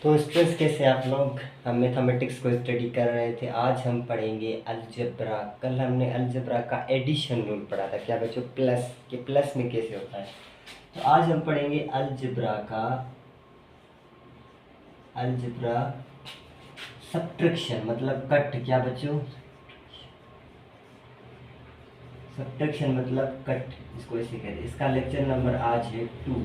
तो स्टूडेंट्स कैसे आप लोग। हम मैथमेटिक्स को स्टडी कर रहे थे। आज हम पढ़ेंगे अलजेब्रा। कल हमने अलजेब्रा का एडिशन रूल पढ़ा था, क्या बच्चों, प्लस के प्लस में कैसे होता है। तो आज हम पढ़ेंगे अलजेब्रा सब्ट्रैक्शन मतलब कट, क्या बच्चों, सब्ट्रैक्शन मतलब कट, इसको ऐसे कहते हैं। इसका लेक्चर नंबर आज है 2।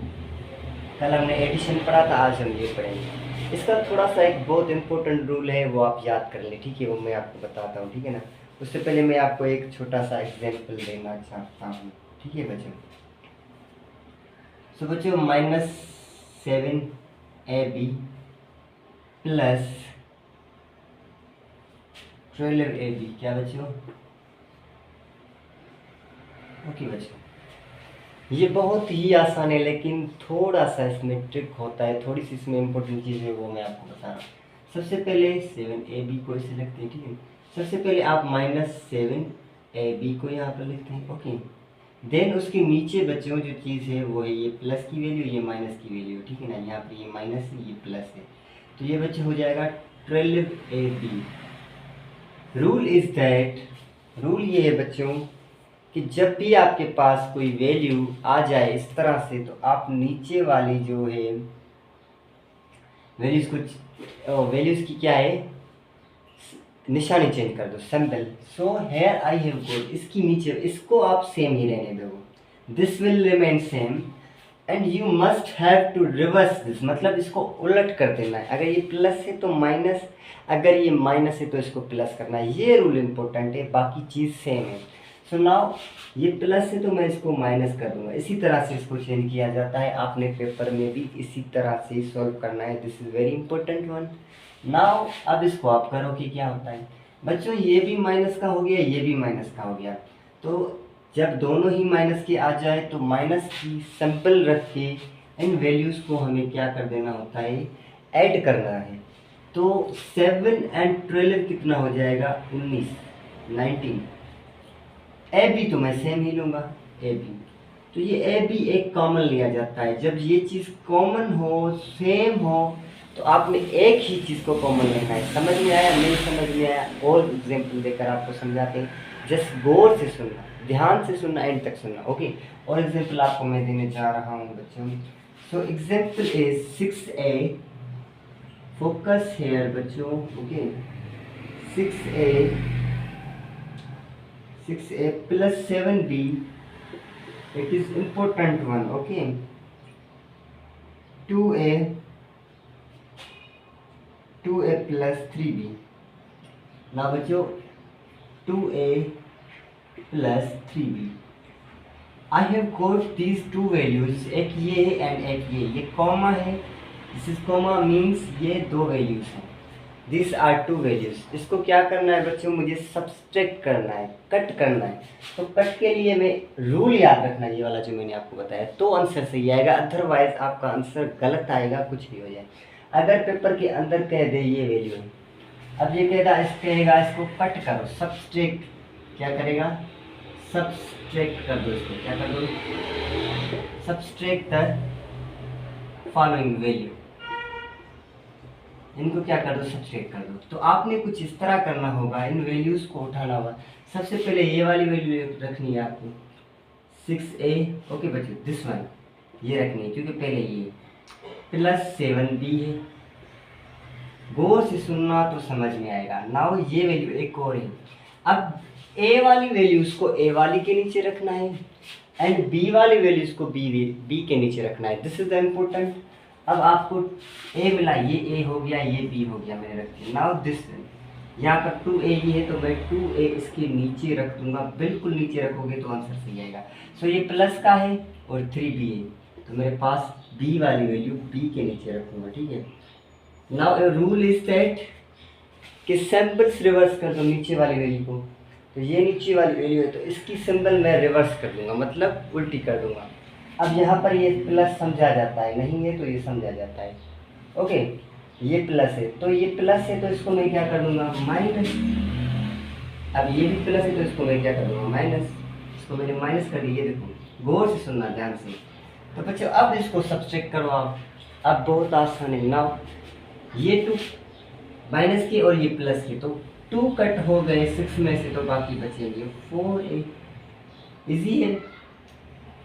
कल हमने एडिशन पढ़ा था, आज हम ये पढ़ेंगे। इसका थोड़ा सा एक बहुत इंपॉर्टेंट रूल है, वो आप याद कर लें, ठीक है। वो मैं आपको बताता हूँ, ठीक है ना। उससे पहले मैं आपको एक छोटा सा एग्जांपल देना चाहता हूँ, ठीक है बच्चों। सो बच्चों, -7ab प्लस 12ab, क्या बच्चों, ओके बच्चों। ये बहुत ही आसान है, लेकिन थोड़ा सा इसमें ट्रिक होता है, थोड़ी सी इसमें इम्पोर्टेंट चीज़ है, वो मैं आपको बता रहा हूँ। सबसे पहले 7ab को इसे लिखते हैं, ठीक है। सबसे पहले आप -7ab को यहाँ पर लिखते हैं, ओके। देन उसके नीचे बच्चों जो चीज़ है वो है ये प्लस की वैल्यू, ये माइनस की वैल्यू, ठीक है ना। यहाँ पर ये माइनस है, ये प्लस है, तो ये बच्चे हो जाएगा 12ab। Rule is that, rule ये है बच्चों कि जब भी आपके पास कोई वैल्यू आ जाए इस तरह से, तो आप नीचे वाली जो है वैल्यूज की क्या है, निशानी चेंज कर दो, symbol. So here I have got, इसकी नीचे इसको आप सेम ही रहने दो, this will remain same and you must have to reverse this, मतलब इसको उलट कर देना है। अगर ये प्लस है तो माइनस, अगर ये माइनस है तो इसको प्लस करना है। ये रूल इम्पोर्टेंट है, बाकी चीज़ सेम है। सो नाउ ये प्लस है तो मैं इसको माइनस कर दूंगा। इसी तरह से इसको चेंज किया जाता है, आपने पेपर में भी इसी तरह से सॉल्व करना है। This is very important one. Now अब इसको आप करो कि क्या होता है बच्चों, ये भी माइनस का हो गया, ये भी माइनस का हो गया। तो जब दोनों ही माइनस के आ जाए तो माइनस की सिंपल रख के इन वैल्यूज़ को हमें क्या कर देना होता है, ऐड करना है। तो 7 और 12 कितना हो जाएगा, 19। ए बी तो मैं सेम ही लूँगा, ए बी। तो ये ए बी एक कॉमन लिया जाता है। जब ये चीज़ कॉमन हो, सेम हो, तो आपने एक ही चीज़ को कॉमन लेना है। समझ में आया, नहीं समझ में आया, और एग्जाम्पल देकर आपको समझाते हैं। जस्ट गौर से सुनना, ध्यान से सुनना, एंड तक सुनना, ओके। और एग्जाम्पल आपको मैं देने जा रहा हूँ बच्चों। So example is 6a, focus here बच्चों, okay. 6a plus 7b, it is important one, okay. 2a plus 3b। now बच्चों 2a plus 3b, I have got these two values, एक ये है एंड एक ये कॉमा है। दिस इज कॉमा मीन्स ये दो वैल्यूज हैं, दिस आर टू वैल्यूज। इसको क्या करना है बच्चों, मुझे सब्सट्रैक्ट करना है, कट करना है। तो कट के लिए मैं रूल याद रखना, ये वाला जो मैंने आपको बताया, तो आंसर सही आएगा, अदरवाइज आपका आंसर गलत आएगा, कुछ भी हो जाए। अगर पेपर के अंदर कह दे ये वैल्यू है, अब ये कहेगा इसको कट करो, सब्सट्रैक्ट, क्या करेगा, सब्सट्रैक्ट कर दो इसको, क्या कर दो, सब्सट्रैक्ट द फॉलोइंग वैल्यू, इनको क्या कर दो, सब्सट्रैक्ट कर दो। तो आपने कुछ इस तरह करना होगा, इन वैल्यूज को उठाना होगा। सबसे पहले ये वाली वैल्यू रखनी है आपको, 6a, ओके बच्चों, दिस वन ये रखनी है, क्योंकि पहले ये प्लस 7b है। गौर से सुनना तो समझ में आएगा। नाउ ये वैल्यू एक और है। अब a वाली वैल्यूज को a वाली के नीचे रखना है एंड b वाली वैल्यूज को b के नीचे रखना है। This is the important. अब आपको a मिला, ये a हो गया, ये b हो गया, मैंने रख दिया। नाउ दिस, यहाँ पर 2a ही है तो मैं 2a इसके नीचे रख दूंगा, बिल्कुल नीचे रखोगे तो आंसर सही आएगा। सो ये प्लस का है और 3b है, तो मेरे पास b वाली वैल्यू b के नीचे रखूंगा, ठीक है। नाउ रूल इज दैट कि सिंबल्स रिवर्स कर दो नीचे वाली वैल्यू को। तो ये नीचे वाली वैल्यू है तो इसकी सिंबल मैं रिवर्स कर दूंगा, मतलब उल्टी कर दूंगा। अब यहाँ पर ये प्लस समझा जाता है, नहीं है तो ये समझा जाता है, ओके। ये प्लस है तो ये प्लस है, तो इसको मैं क्या कर दूंगा, माइनस। अब ये भी प्लस है तो इसको मैं क्या कर दूंगा, माइनस। इसको मैंने माइनस कर दिया, ये देखो, गौर से सुनना ध्यान से। तो बच्चों अब इसको सब्सट्रैक्ट करो आप, अब बहुत आसान है। नाउ ये 2 माइनस के और ये प्लस के, तो 2 कट हो गए 6 में से, तो बाकी बचेंगे 4a। इजी है।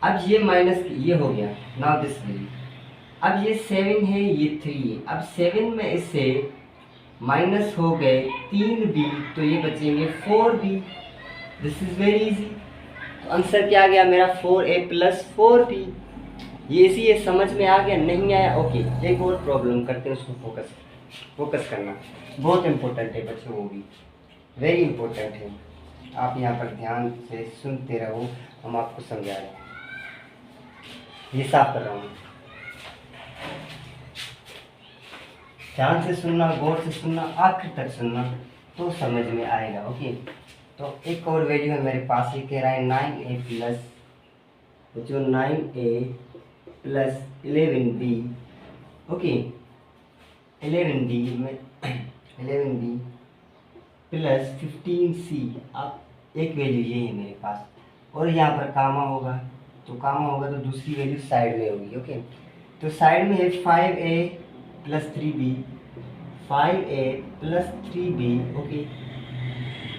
अब ये माइनस ये हो गया, नाउ दिस वैल्यू। अब ये 7 है, ये 3 है। अब 7 में इससे माइनस हो गए 3b, तो ये बचेंगे 4b। This is very easy. तो आंसर क्या आ गया मेरा 4a प्लस 4b। ये इसी है, समझ में आ गया? नहीं आया? ओके, एक और प्रॉब्लम करते हैं, उसको फोकस करना बहुत इम्पोर्टेंट है बच्चों, वो भी वेरी इंपॉर्टेंट है। आप यहाँ पर ध्यान से सुनते रहो, हम आपको समझा रहे हैं। ये साफ कर रहा हूँ, ध्यान से सुनना, गौर से सुनना, आखिर तक सुनना, तो समझ में आएगा। ओके, तो एक और वैल्यू है मेरे पास, ये कह रहा है 9a प्लस, जो 9a plus 11b। Okay, 11b में 11b प्लस 15c। अब एक वैल्यू ये है मेरे पास, और यहाँ पर कामा होगा, तो दूसरी वैल्यू साइड में होगी। ओके, तो साइड में है 5a plus 3b, 5a plus 3b। Okay,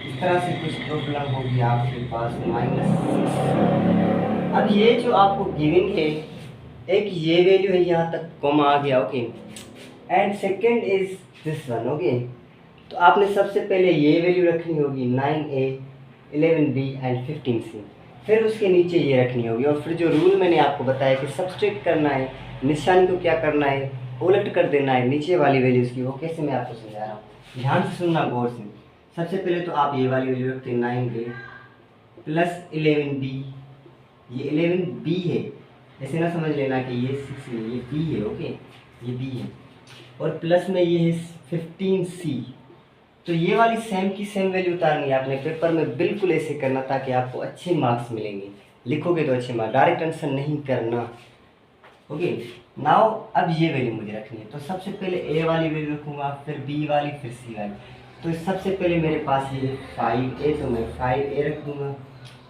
इस तरह से कुछ प्रॉब्लम होगी आपके पास -6। अब ये जो आपको गिवन है, एक ये वैल्यू है, यहाँ तक कॉमा आ गया। Okay, and second is this one. Okay, तो आपने सबसे पहले ये वैल्यू रखनी होगी 9a 11b एंड 15c, फिर उसके नीचे ये रखनी होगी, और फिर जो रूल मैंने आपको बताया कि सब्सट्रैक्ट करना है, निशानी को क्या करना है, उलट कर देना है नीचे वाली वैल्यूज़ की। वो कैसे मैं आपको समझा रहा हूँ, ध्यान से सुनना गौर से। सबसे पहले तो आप ये वाली वैल्यू रखते हैं 9a प्लस 11b, ये 11b है, ऐसे ना समझ लेना कि ये 6 है, ये b है। ओके, ये b है, और प्लस में ये है 15c। तो ये वाली सेम की सेम वैल्यू उतारनी है आपने पेपर में, बिल्कुल ऐसे करना ताकि आपको अच्छे मार्क्स मिलेंगे। लिखोगे तो अच्छे मार्क्स, डायरेक्ट आंसर नहीं करना। ओके, नाउ अब ये वैल्यू मुझे रखनी है, तो सबसे पहले ए वाली वैल्यू रखूँगा, फिर बी वाली, फिर सी वाली। तो सबसे पहले मेरे पास ये 5a, तो मैं 5a रख दूँगा।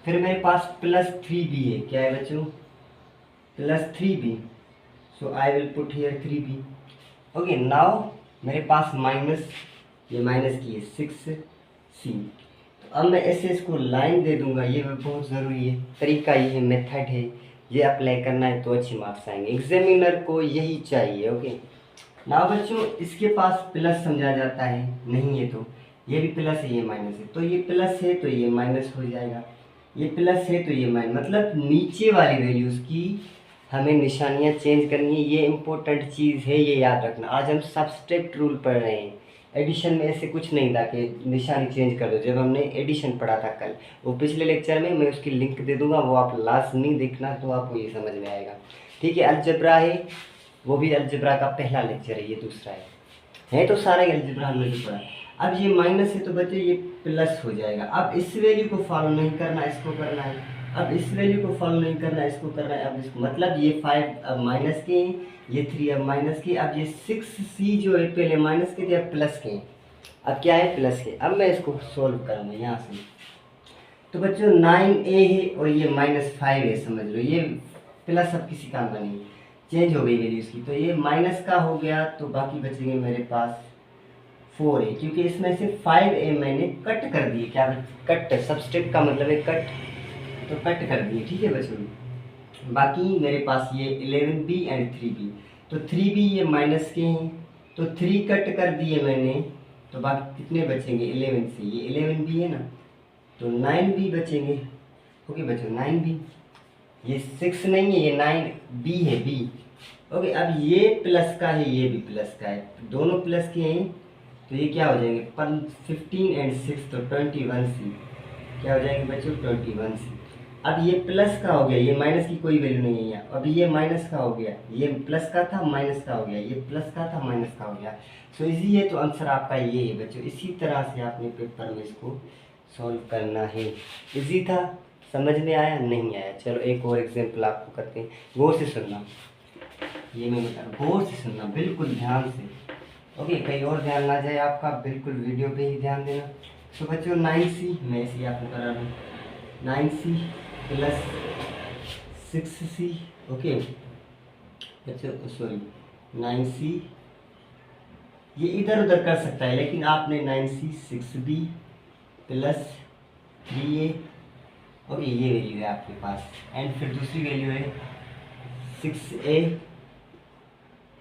फिर मेरे पास प्लस 3b है, क्या है बच्चों, plus 3b, so I will put here 3b। Okay, now मेरे पास माइनस, ये माइनस की है 6c। तो अब मैं ऐसे इसको लाइन दे दूंगा, ये बहुत ज़रूरी है, तरीका ये है, मेथड है, ये अप्लाई करना है तो अच्छे मार्क्स आएंगे। एग्जामिनर को यही चाहिए। ओके, ना बच्चों इसके पास प्लस समझा जाता है, नहीं है तो ये भी प्लस है, ये माइनस है, तो ये प्लस है तो ये माइनस हो जाएगा, ये प्लस है तो ये माइनस, मतलब नीचे वाली वैल्यूज़ की हमें निशानियाँ चेंज करनी है। ये इम्पोर्टेंट चीज़ है, ये याद रखना। आज हम सब्सट्रैक्ट रूल पढ़ रहे हैं, एडिशन में ऐसे कुछ नहीं था कि निशानी चेंज कर दो। जब हमने एडिशन पढ़ा था कल, वो पिछले लेक्चर में, मैं उसकी लिंक दे दूंगा, वो आप लाजमी देखना, तो आपको ये समझ में आएगा। ठीक है, अलजबरा है, वो भी अलजबरा का पहला लेक्चर है, ये दूसरा है तो सारा अलजबरा हमने भी पढ़ा। अब ये माइनस है तो बच्चे ये प्लस हो जाएगा। अब इस वैल्यू को फॉलो नहीं करना, इसको करना है। अब इस वैल्यू को फॉलो नहीं करना, इसको करना है। अब इसको मतलब ये 5 अब माइनस के, ये 3 अब माइनस के। अब ये 6c जो है पहले माइनस के थे, अब प्लस के, अब क्या है प्लस के। अब मैं इसको सोल्व करूँगा यहाँ से। तो बच्चों 9a है और ये -5 है, समझ लो ये प्लस अब किसी काम का नहीं, चेंज हो गई वैल्यू इसकी। तो ये माइनस का हो गया, तो बाकी बचेंगे मेरे पास 4a, क्योंकि इसमें से 5a मैंने कट कर दिए। क्या कट, सब्सट्रैक्ट का मतलब है कट, तो कट कर दिए। ठीक है बच्चों, बाकी मेरे पास ये 11b एंड 3b। तो 3b ये माइनस के हैं, तो 3 कट कर दिए मैंने, तो बाकी कितने बचेंगे 11 से, ये 11b है ना, तो 9b बचेंगे। ओके बच्चों 9b, ये 6 नहीं है, ये 9b है, b। ओके, अब ये प्लस का है, ये भी प्लस का है, दोनों प्लस के हैं, तो ये क्या हो जाएंगे 15 एंड 6, तो 21c। क्या हो जाएंगे बच्चों 21c। अब ये प्लस का हो गया, ये माइनस की कोई वैल्यू नहीं है यहाँ। अब ये माइनस का हो गया, ये प्लस का था माइनस का हो गया, ये प्लस का था माइनस का हो गया। सो इजी है, तो आंसर आपका ये है बच्चों। इसी तरह से आपने पेपर में इसको सॉल्व करना है। इजी था, समझ में आया नहीं आया? चलो एक और एग्जाम्पल आपको करते हैं, गौर से सुनना, ये मैं बता रहा हूँ, गौर से सुनना बिल्कुल ध्यान से। ओके, कहीं और ध्यान ना जाए आपका, बिल्कुल वीडियो पे ही ध्यान देना। तो बच्चों 9c, मैं इसी आपको करा दूँ, 9c प्लस 6c। ओके बच्चों, सॉरी 9c ये इधर उधर कर सकता है, लेकिन आपने 9c 6b plus 3a, okay ये वैल्यू है आपके पास। एंड फिर दूसरी वैल्यू है 6a,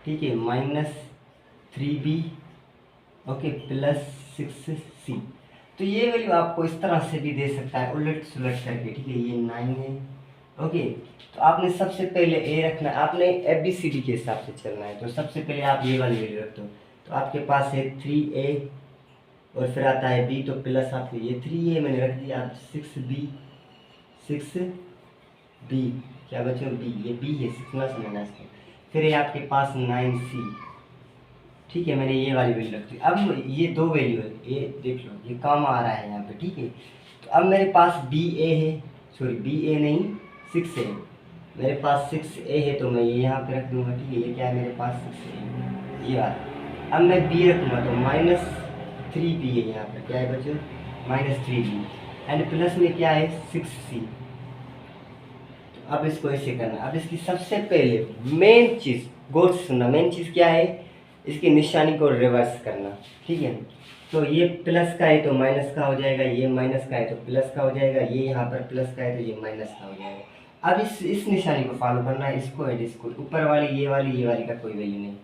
ठीक है, minus 3b, okay plus 6c। तो ये वैल्यू आपको इस तरह से भी दे सकता है, उलट सुलट करके, ठीक है। ये 9 है, ओके। तो आपने सबसे पहले ए रखना है, आपने ABCD के हिसाब से चलना है। तो सबसे पहले आप ये वाली वैल्यू रख दो। तो आपके पास है 3a और फिर आता है b, तो प्लस आपको ये 3a मैंने रख दिया, आप 6b क्या बच्चों b, ये b है 6 ना समझना इसको। फिर ये आपके पास 9c, ठीक है, मैंने ये वाली वैल्यू रख दी। अब ये दो वैल्यू है, ये देख लो ये काम आ रहा है यहाँ पे, ठीक है। तो अब मेरे पास BA है, सॉरी BA नहीं 6A, मेरे पास 6A है, तो मैं ये यहाँ पे रख दूंगा, ठीक है। ये क्या है मेरे पास 6A, ये बात। अब मैं B रखूँगा तो माइनस 3B है यहाँ पर, क्या है बच्चों, माइनस 3B। एंड प्लस में क्या है 6C। तो अब इसको ऐसे करना। अब इसकी सबसे पहले मेन चीज़, गौर से सुनना, मेन चीज़ क्या है, इसकी निशानी को रिवर्स करना, ठीक है। तो ये प्लस का है तो माइनस का हो जाएगा, ये माइनस का है तो प्लस का हो जाएगा, ये यहाँ पर प्लस का है तो ये माइनस का हो जाएगा। अब इस निशानी को फॉलो करना है, इसको एंड इसको, ऊपर वाली ये वाली का कोई वैल्यू नहीं।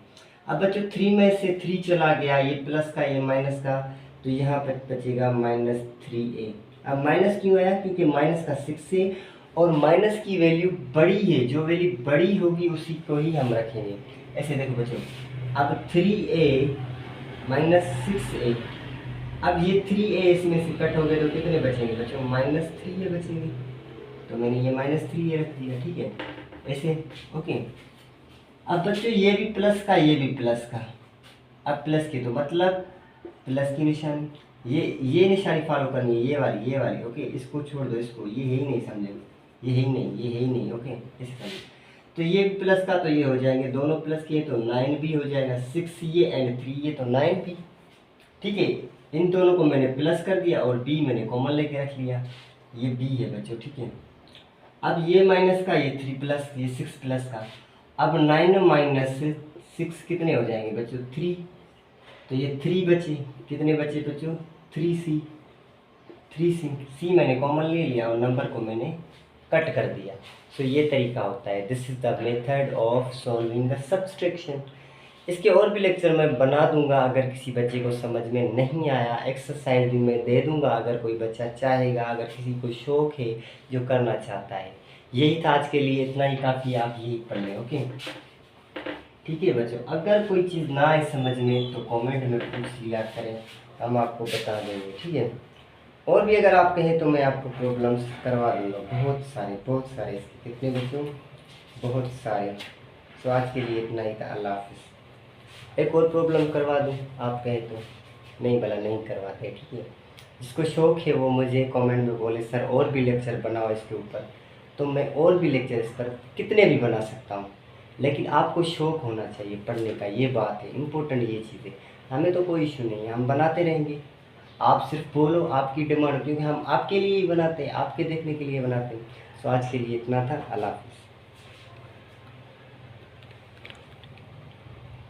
अब बच्चों 3 में से 3 चला गया, ये प्लस का ये माइनस का, तो यहाँ पर बचेगा माइनस 3a। अब माइनस क्यों आया, क्योंकि माइनस का 6 है और माइनस की वैल्यू बड़ी है, जो वैल्यू बड़ी होगी उसी को ही हम रखेंगे। ऐसे देखो बच्चों, अब 3a माइनस 6a, अब ये 3a इसमें से कट हो गए तो कितने बचेंगे बच्चों, माइनस 3a बचेंगे। तो मैंने ये माइनस 3a रख दिया, ठीक है, ऐसे, ओके। अब बच्चों ये भी प्लस का, ये भी प्लस का, अब प्लस की तो मतलब प्लस की निशानी, ये निशानी फॉलो करनी है, ये वाली, ओके। इसको छोड़ दो, इसको, ये है ही नहीं, समझेंगे, ये है ही नहीं, ओके, ऐसे समझो। तो ये प्लस का तो ये हो जाएंगे, दोनों प्लस के तो 9b हो जाएगा, 6 ये एंड 3 ये तो 9b, ठीक है। इन दोनों को मैंने प्लस कर दिया और b मैंने कॉमन लेके रख लिया, ये b है बच्चों, ठीक है। अब ये माइनस का, ये 3 प्लस, ये 6 प्लस का, अब 9 माइनस 6 कितने हो जाएंगे बच्चों, 3, तो ये 3 बचे, कितने बचे बच्चों, 3c मैंने कॉमन ले लिया और नंबर को मैंने कट कर दिया। सो ये तरीका होता है, this is the method of solving the subtraction. इसके और भी लेक्चर मैं बना दूंगा, अगर किसी बच्चे को समझ में नहीं आया, एक्सरसाइज भी मैं दे दूंगा, अगर कोई बच्चा चाहेगा, अगर किसी को शौक है जो करना चाहता है। यही था आज के लिए, इतना ही काफ़ी है, आप यही पढ़ लें, ओके, ठीक है बच्चों। अगर कोई चीज़ ना आए समझ में तो कमेंट में पूछ लिया करें, हम आपको बता देंगे, ठीक है। और भी अगर आप कहें तो मैं आपको प्रॉब्लम्स करवा दूँगा, बहुत सारे इसके, कितने बच्चों, बहुत सारे। सो आज के लिए इतना ही था, अल्लाह हाफिज़। एक और प्रॉब्लम करवा दूँ आप कहें तो, नहीं भला नहीं करवाते, ठीक है। जिसको शौक़ है वो मुझे कमेंट में बोले सर और भी लेक्चर बनाओ इसके ऊपर, तो मैं और भी लेक्चर इस पर कितने भी बना सकता हूँ, लेकिन आपको शौक़ होना चाहिए पढ़ने का, ये बात है इम्पोर्टेंट, ये चीज़ है। हमें तो कोई इशू नहीं है, हम बनाते रहेंगे, आप सिर्फ बोलो, आपकी डिमांड, क्योंकि हम आपके लिए ही बनाते हैं, आपके देखने के लिए बनाते हैं। सो आज के लिए इतना था, अल्लाह हाफिज़।